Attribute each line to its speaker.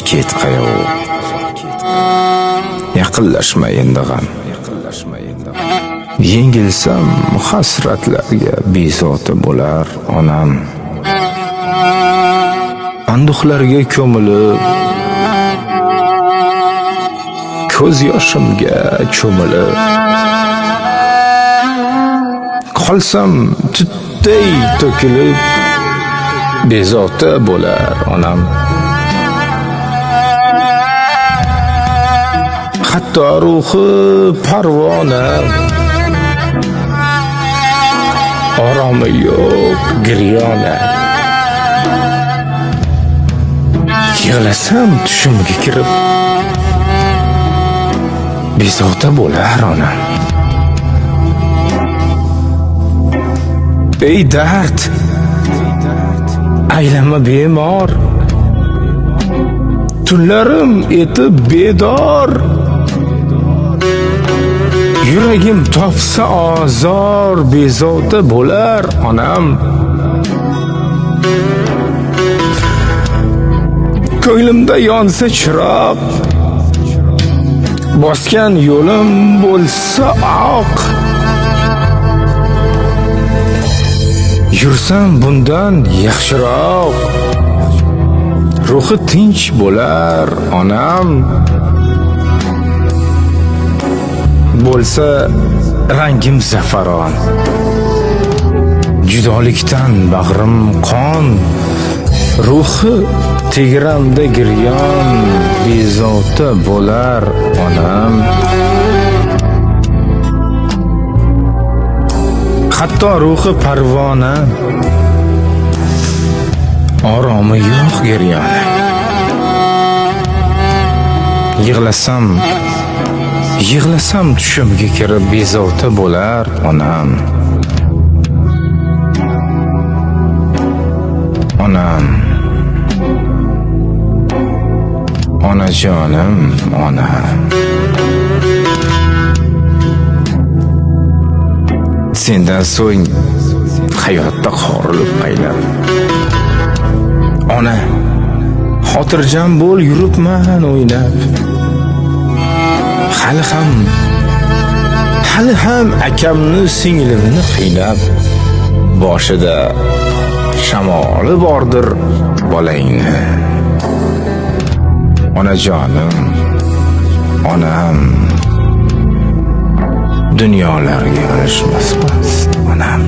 Speaker 1: ket qayoq. Yaqinlashma endi g'am. Yengilsam hasratlarga bezovta bo'lar onam. Anduhlarga ko'milib, ko'z yoshimga cho'milib, qolsam tutday to'kilib, bezovta bo'lar onam. Hatto ruhi parvona, oromi yo'q giryona. Yig'lasam tushimga kirib, bezovta bo'lar onam. Ey dard, aylama bemor, tunlarim etib bedor. Yuragim topsa azor, bezovta bo'lar onam. Ko'nglimda yonsa chiroq, bosgan yo'lim bo'lsa oq. Yursam bundan yaxshiroq, ruhi tinch bo'lar onam. Bo'lsa rangim zafaron, judolikdan bag'rim qon. Ruhi tegramda giryon, bezovta bo'lar onam. Hatto ruhi parvona, oromi yo'q giryona. Yig'lasam tushimga kirib, bezovta bo'lar onam. Onam, onajonim, onam. Sendan so'ng hayotda qorilib qaylab, ona, xotirjam bo'l, yuribman o'ynab. Hali ham akamni singlimni qiynab, boshida shamoli bordir bolangni. Onajonim, onam, dunyolarga yarashmasmas onam.